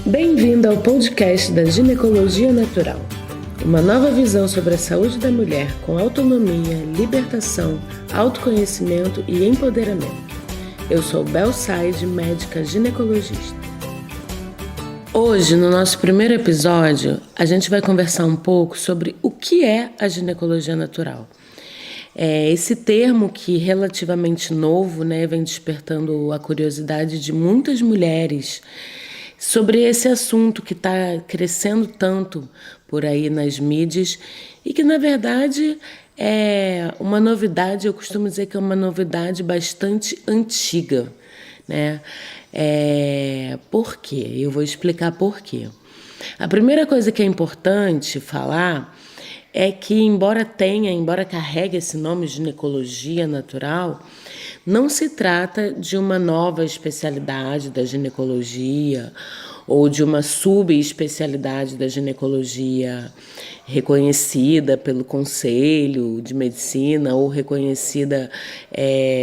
Bem-vindo ao podcast da Ginecologia Natural. Uma nova visão sobre a saúde da mulher com autonomia, libertação, autoconhecimento e empoderamento. Eu sou Bel Said, médica ginecologista. Hoje, no nosso primeiro episódio, a gente vai conversar um pouco sobre o que é a ginecologia natural. Esse termo que relativamente novo, vem despertando a curiosidade de muitas mulheres sobre esse assunto que está crescendo tanto por aí nas mídias e que, na verdade, é uma novidade, eu costumo dizer que é uma novidade bastante antiga, né? Por quê? Eu vou explicar por quê. A primeira coisa que é importante falar é que, embora carregue esse nome ginecologia natural, não se trata de uma nova especialidade da ginecologia ou de uma subespecialidade da ginecologia reconhecida pelo Conselho de Medicina ou reconhecida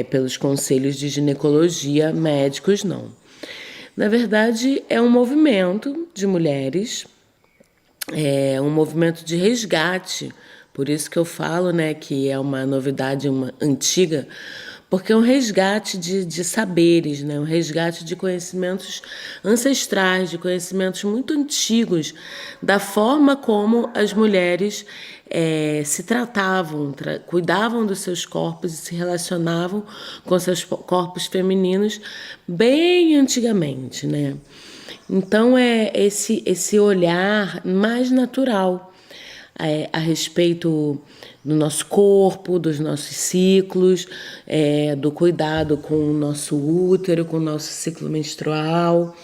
pelos conselhos de ginecologia médicos, não. Na verdade, é um movimento de mulheres, um movimento de resgate, por isso que eu falo, que é uma novidade antiga, porque é um resgate de saberes, um resgate de conhecimentos ancestrais, de conhecimentos muito antigos, da forma como as mulheres se tratavam, cuidavam dos seus corpos e se relacionavam com seus corpos femininos bem antigamente, Então, é esse olhar mais natural a respeito do nosso corpo, dos nossos ciclos, do cuidado com o nosso útero, com o nosso ciclo menstrual,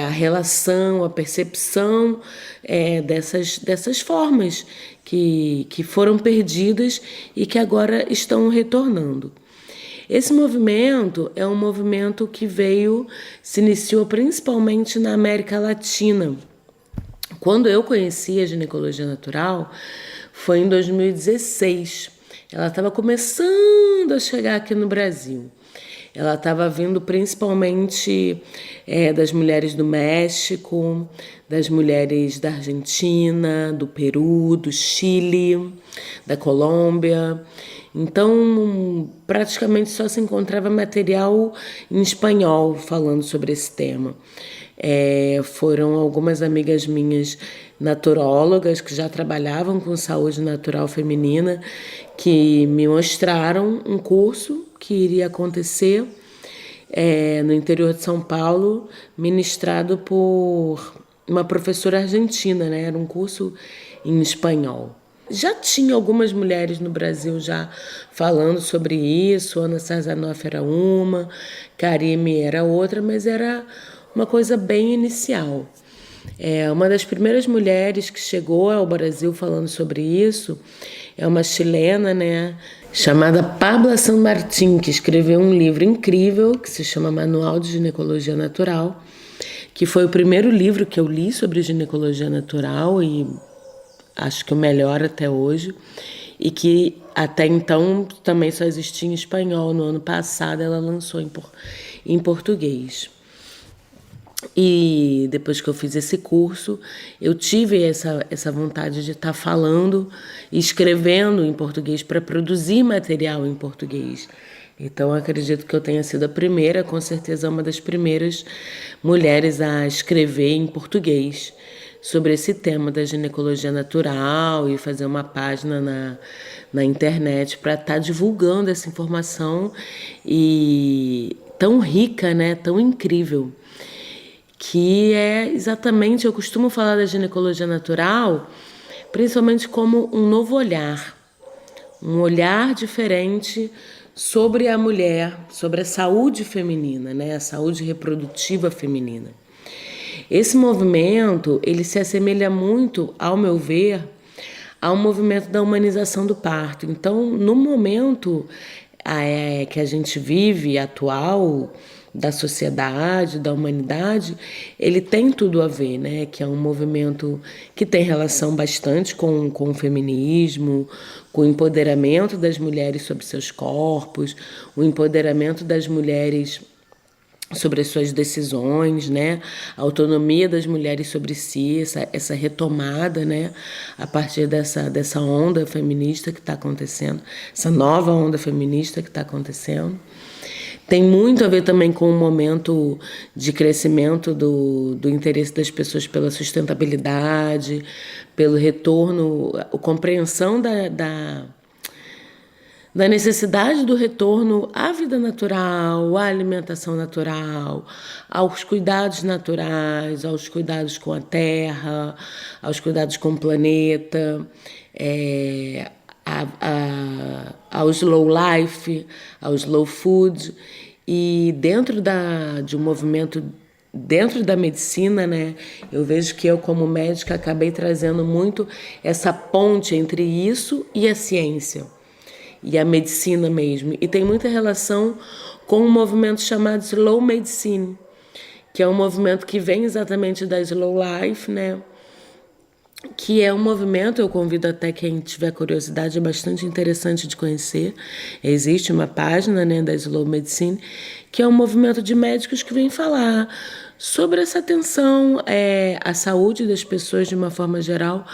a relação, a percepção dessas formas que foram perdidas e que agora estão retornando. Esse movimento é um movimento que se iniciou principalmente na América Latina. Quando eu conheci a ginecologia natural, foi em 2016. Ela estava começando a chegar aqui no Brasil. Ela estava vindo principalmente das mulheres do México, das mulheres da Argentina, do Peru, do Chile, da Colômbia. Então, praticamente só se encontrava material em espanhol falando sobre esse tema. Foram algumas amigas minhas naturólogas que já trabalhavam com saúde natural feminina que me mostraram um curso que iria acontecer no interior de São Paulo, ministrado por uma professora argentina, Era um curso em espanhol. Já tinha algumas mulheres no Brasil já falando sobre isso, Ana Sarzanoff era uma, Karime era outra, mas era uma coisa bem inicial. Uma das primeiras mulheres que chegou ao Brasil falando sobre isso é uma chilena, chamada Pabla San Martín, que escreveu um livro incrível que se chama Manual de Ginecologia Natural, que foi o primeiro livro que eu li sobre ginecologia natural e acho que o melhor até hoje, e que até então também só existia em espanhol. No ano passado ela lançou em português. E depois que eu fiz esse curso, eu tive essa vontade de estar falando e escrevendo em português para produzir material em português. Então, acredito que eu tenha sido a primeira, com certeza uma das primeiras mulheres a escrever em português sobre esse tema da ginecologia natural e fazer uma página na internet para estar divulgando essa informação tão rica, tão incrível, que é exatamente, eu costumo falar da ginecologia natural, principalmente como um novo olhar, um olhar diferente sobre a mulher, sobre a saúde feminina, a saúde reprodutiva feminina. Esse movimento, ele se assemelha muito, ao meu ver, ao movimento da humanização do parto. Então, no momento que a gente vive, atual, da sociedade, da humanidade, ele tem tudo a ver, que é um movimento que tem relação bastante com o feminismo, com o empoderamento das mulheres sobre seus corpos, o empoderamento das mulheres sobre as suas decisões, né? A autonomia das mulheres sobre si, essa retomada, né? A partir dessa onda feminista que está acontecendo, essa nova onda feminista que está acontecendo. Tem muito a ver também com o momento de crescimento do interesse das pessoas pela sustentabilidade, pelo retorno, a compreensão da necessidade do retorno à vida natural, à alimentação natural, aos cuidados naturais, aos cuidados com a terra, aos cuidados com o planeta, ao slow life, ao slow food. E dentro de um movimento, dentro da medicina, né, eu vejo que eu, como médica, acabei trazendo muito essa ponte entre isso e a ciência. E a medicina mesmo. E tem muita relação com um movimento chamado Slow Medicine, que é um movimento que vem exatamente da Slow Life, né? Que é um movimento, eu convido até quem tiver curiosidade, é bastante interessante de conhecer. Existe uma página, né, da Slow Medicine, que é um movimento de médicos que vem falar sobre essa atenção à saúde das pessoas de uma forma geral,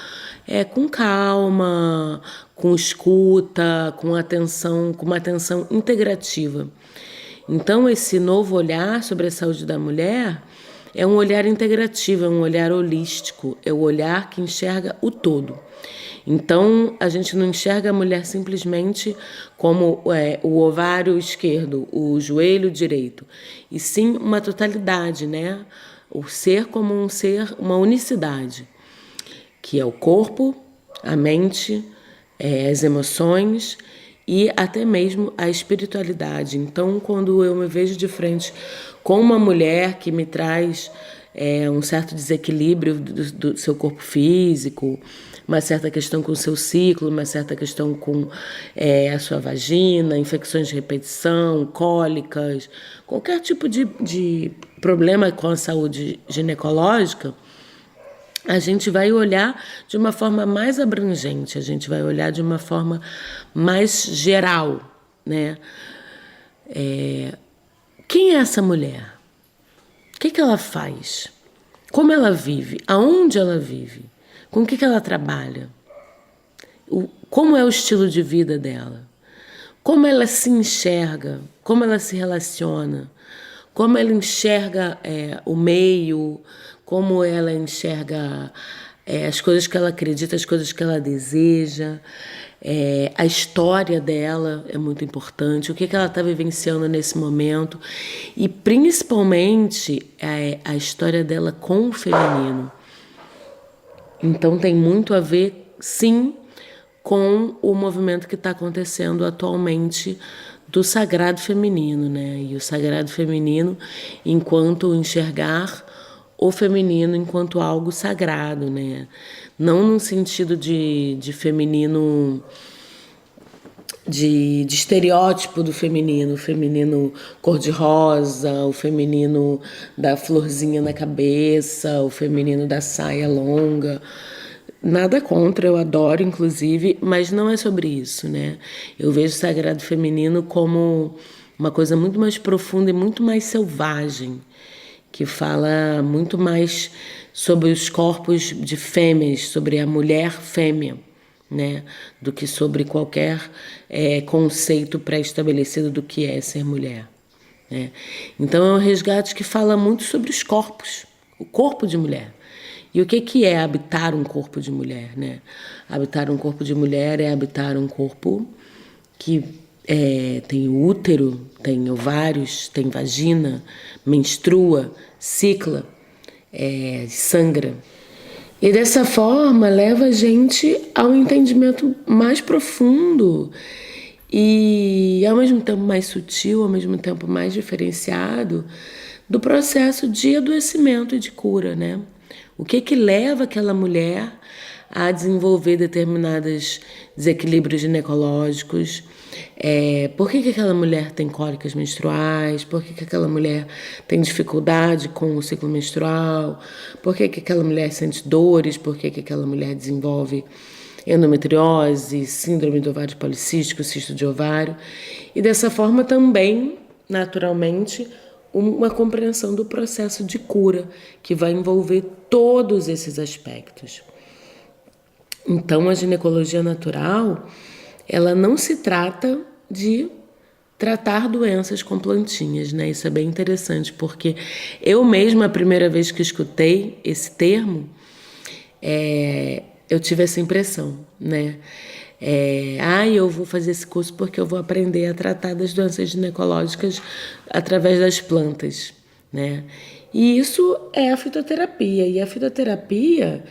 com calma, com escuta, com atenção, com uma atenção integrativa. Então, esse novo olhar sobre a saúde da mulher é um olhar integrativo, é um olhar holístico, é o olhar que enxerga o todo. Então, a gente não enxerga a mulher simplesmente como o ovário esquerdo, o joelho direito, e sim uma totalidade, né? O ser como um ser, uma unicidade, que é o corpo, a mente, as emoções e até mesmo a espiritualidade. Então, quando eu me vejo de frente com uma mulher que me traz um certo desequilíbrio do seu corpo físico, uma certa questão com o seu ciclo, uma certa questão com a sua vagina, infecções de repetição, cólicas, qualquer tipo de problema com a saúde ginecológica, a gente vai olhar de uma forma mais abrangente, a gente vai olhar de uma forma mais geral, né? Quem é essa mulher? O que ela faz? Como ela vive? Aonde ela vive? Com o que ela trabalha? Como é o estilo de vida dela? Como ela se enxerga? Como ela se relaciona? Como ela enxerga o meio? Como ela enxerga as coisas que ela acredita, as coisas que ela deseja? A história dela é muito importante, o que ela está vivenciando nesse momento e principalmente a história dela com o feminino. Então tem muito a ver, sim, com o movimento que está acontecendo atualmente do sagrado feminino, né? E o sagrado feminino enquanto enxergar o feminino enquanto algo sagrado, né? Não no sentido de feminino, de estereótipo do feminino, o feminino cor-de-rosa, o feminino da florzinha na cabeça, o feminino da saia longa. Nada contra, eu adoro, inclusive, mas não é sobre isso, né? Eu vejo o sagrado feminino como uma coisa muito mais profunda e muito mais selvagem, que fala muito mais sobre os corpos de fêmeas, sobre a mulher fêmea, né? Do que sobre qualquer conceito pré-estabelecido do que é ser mulher, né? Então é um resgate que fala muito sobre os corpos, o corpo de mulher. E o que é habitar um corpo de mulher, né? Habitar um corpo de mulher é habitar um corpo que tem útero, tem ovários, tem vagina, menstrua, cicla, sangra. E dessa forma leva a gente ao entendimento mais profundo e ao mesmo tempo mais sutil, ao mesmo tempo mais diferenciado do processo de adoecimento e de cura, né? O que leva aquela mulher a desenvolver determinados desequilíbrios ginecológicos? Por que aquela mulher tem cólicas menstruais? Por que aquela mulher tem dificuldade com o ciclo menstrual? Por que aquela mulher sente dores? Por que aquela mulher desenvolve endometriose, síndrome do ovário policístico, cisto de ovário? E dessa forma também, naturalmente, uma compreensão do processo de cura, que vai envolver todos esses aspectos. Então, a ginecologia natural, ela não se trata de tratar doenças com plantinhas, né? Isso é bem interessante, porque eu mesma, a primeira vez que escutei esse termo, eu tive essa impressão, né? Eu vou fazer esse curso porque eu vou aprender a tratar das doenças ginecológicas através das plantas, né? E isso é a fitoterapia. E a fitoterapia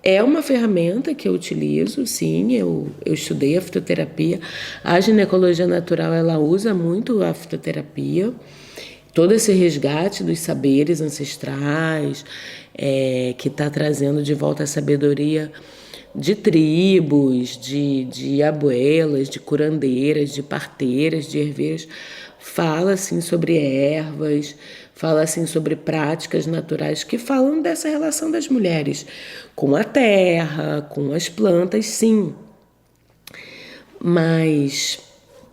é uma ferramenta que eu utilizo, sim, eu estudei a fitoterapia. A ginecologia natural, ela usa muito a fitoterapia, todo esse resgate dos saberes ancestrais, que está trazendo de volta a sabedoria de tribos, de abuelas, de curandeiras, de parteiras, de herveiras. Fala assim sobre ervas, fala assim sobre práticas naturais que falam dessa relação das mulheres com a terra, com as plantas, sim. Mas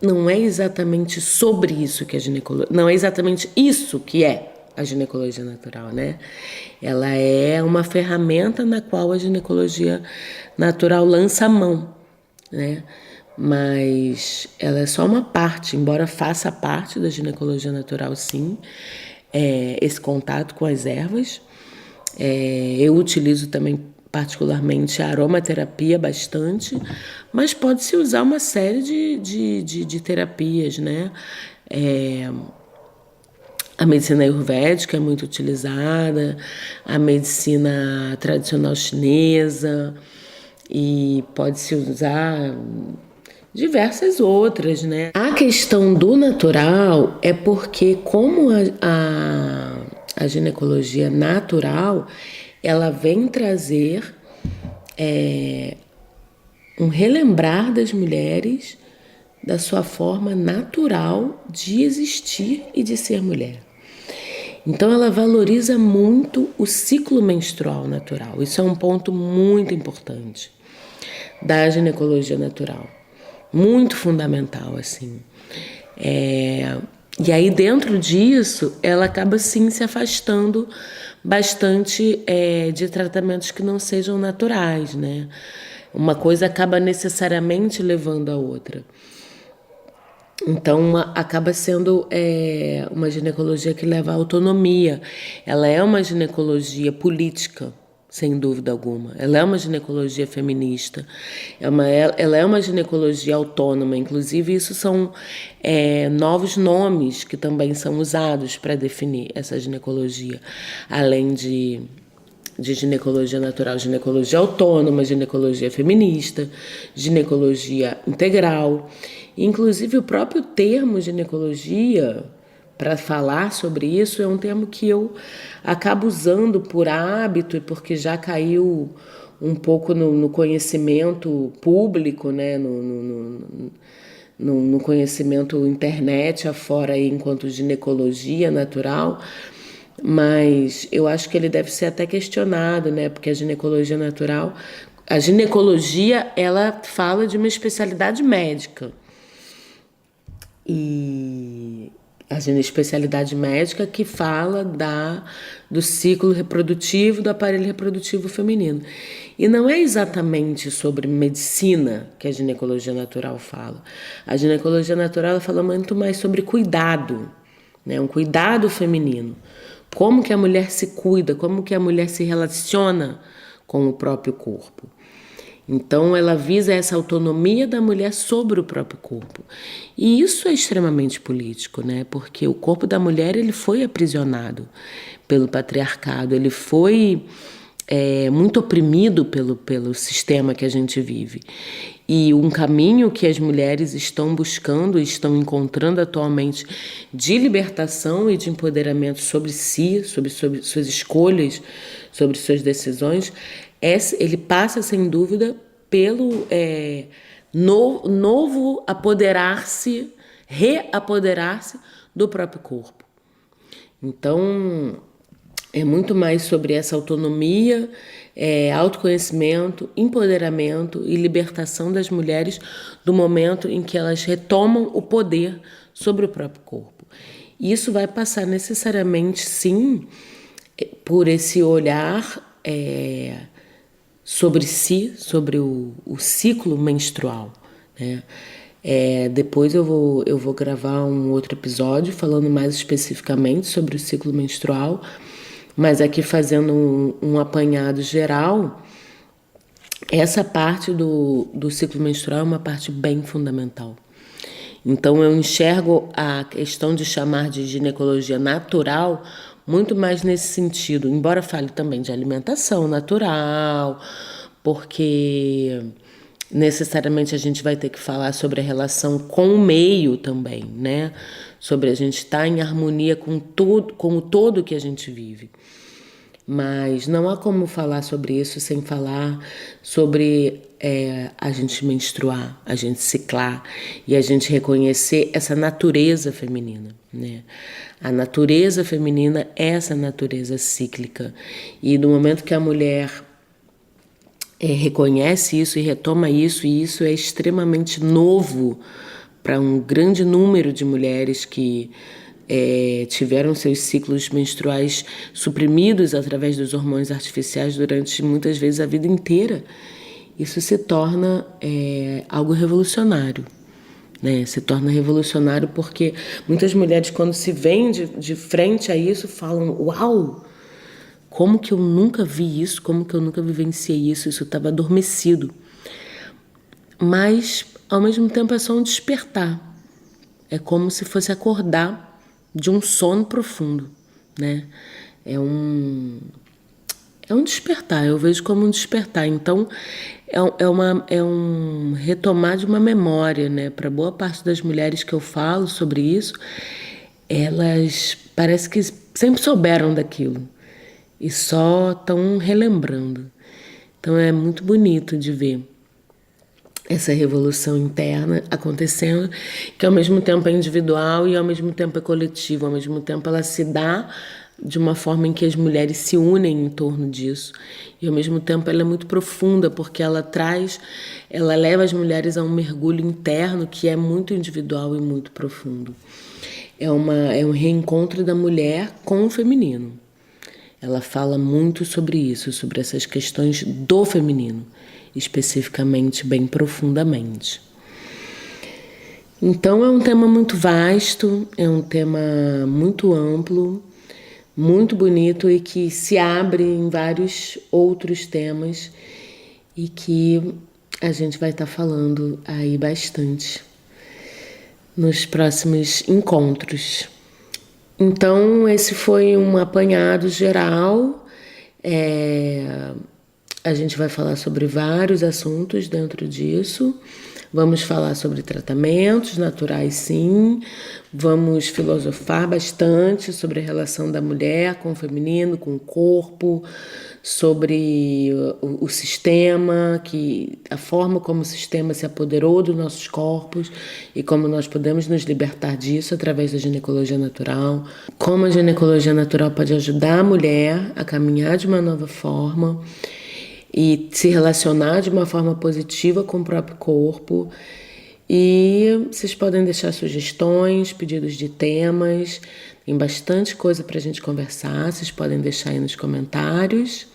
não é exatamente sobre isso que a ginecologia... Não é exatamente isso que é a ginecologia natural, né? Ela é uma ferramenta na qual a ginecologia natural lança a mão, né? Mas ela é só uma parte, embora faça parte da ginecologia natural, sim, esse contato com as ervas. Eu utilizo também particularmente a aromaterapia bastante, mas pode-se usar uma série de terapias, né? A medicina ayurvédica é muito utilizada, a medicina tradicional chinesa, e pode-se usar diversas outras, né? A questão do natural é porque, como a ginecologia natural, ela vem trazer um relembrar das mulheres da sua forma natural de existir e de ser mulher. Então, ela valoriza muito o ciclo menstrual natural. Isso é um ponto muito importante da ginecologia natural. Muito fundamental, assim. E aí, dentro disso, ela acaba, sim, se afastando bastante de tratamentos que não sejam naturais, né? Uma coisa acaba necessariamente levando a outra. Então, acaba sendo uma ginecologia que leva à autonomia. Ela é uma ginecologia política, sem dúvida alguma. Ela é uma ginecologia feminista. Ela é uma ginecologia autônoma. Inclusive, isso são novos nomes que também são usados para definir essa ginecologia. Além de ginecologia natural, ginecologia autônoma, ginecologia feminista, ginecologia integral. Inclusive, o próprio termo ginecologia, para falar sobre isso, é um termo que eu acabo usando por hábito e porque já caiu um pouco no conhecimento público, né? No conhecimento internet afora aí, enquanto ginecologia natural. Mas eu acho que ele deve ser até questionado, né? Porque a ginecologia natural, a ginecologia, ela fala de uma especialidade médica. E a especialidade médica que fala do ciclo reprodutivo, do aparelho reprodutivo feminino. E não é exatamente sobre medicina que a ginecologia natural fala. A ginecologia natural ela fala muito mais sobre cuidado, né? Um cuidado feminino. Como que a mulher se cuida, como que a mulher se relaciona com o próprio corpo. Então, ela visa essa autonomia da mulher sobre o próprio corpo. E isso é extremamente político, né? Porque o corpo da mulher ele foi aprisionado pelo patriarcado, ele foi muito oprimido pelo sistema que a gente vive. E um caminho que as mulheres estão buscando e estão encontrando atualmente de libertação e de empoderamento sobre si, sobre suas escolhas, sobre suas decisões, ele passa, sem dúvida, pelo novo apoderar-se, reapoderar-se do próprio corpo. Então, é muito mais sobre essa autonomia, autoconhecimento, empoderamento e libertação das mulheres do momento em que elas retomam o poder sobre o próprio corpo. E isso vai passar necessariamente, sim, por esse olhar sobre si, sobre o ciclo menstrual, né? Depois eu vou gravar um outro episódio falando mais especificamente sobre o ciclo menstrual, mas aqui fazendo um apanhado geral, essa parte do ciclo menstrual é uma parte bem fundamental. Então eu enxergo a questão de chamar de ginecologia natural muito mais nesse sentido, embora fale também de alimentação natural, porque necessariamente a gente vai ter que falar sobre a relação com o meio também, né? Sobre a gente estar em harmonia com o todo que a gente vive. Mas não há como falar sobre isso sem falar sobre a gente menstruar, a gente ciclar e a gente reconhecer essa natureza feminina, né? A natureza feminina é essa natureza cíclica. E no momento que a mulher reconhece isso e retoma isso, e isso é extremamente novo para um grande número de mulheres que tiveram seus ciclos menstruais suprimidos através dos hormônios artificiais durante muitas vezes a vida inteira, isso se torna algo revolucionário, né? Se torna revolucionário porque muitas mulheres, quando se veem de frente a isso, falam: uau! Como que eu nunca vi isso? Como que eu nunca vivenciei isso? Isso estava adormecido. Mas, ao mesmo tempo, é só um despertar. É como se fosse acordar de um sono profundo, né? É um despertar, eu vejo como um despertar. Então, é um retomar de uma memória, né? Para boa parte das mulheres que eu falo sobre isso, elas parece que sempre souberam daquilo e só estão relembrando. Então é muito bonito de ver essa revolução interna acontecendo, que ao mesmo tempo é individual e ao mesmo tempo é coletivo, ao mesmo tempo ela se dá de uma forma em que as mulheres se unem em torno disso, e ao mesmo tempo ela é muito profunda, porque ela leva as mulheres a um mergulho interno que é muito individual e muito profundo. É um reencontro da mulher com o feminino. Ela fala muito sobre isso, sobre essas questões do feminino, especificamente, bem profundamente. Então é um tema muito vasto, é um tema muito amplo, muito bonito e que se abre em vários outros temas e que a gente vai estar falando aí bastante nos próximos encontros. Então, esse foi um apanhado geral. A gente vai falar sobre vários assuntos dentro disso. Vamos falar sobre tratamentos naturais, sim. Vamos filosofar bastante sobre a relação da mulher com o feminino, com o corpo, sobre o sistema, a forma como o sistema se apoderou dos nossos corpos e como nós podemos nos libertar disso através da ginecologia natural. Como a ginecologia natural pode ajudar a mulher a caminhar de uma nova forma e se relacionar de uma forma positiva com o próprio corpo. E vocês podem deixar sugestões, pedidos de temas, tem bastante coisa pra gente conversar, vocês podem deixar aí nos comentários.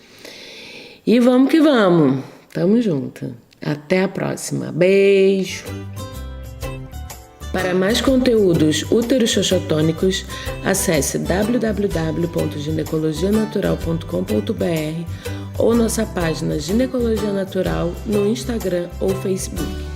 E vamos que vamos, tamo junto. Até a próxima, beijo! Para mais conteúdos uteroxoxotônicos, acesse www.ginecologianatural.com.br ou nossa página Ginecologia Natural no Instagram ou Facebook.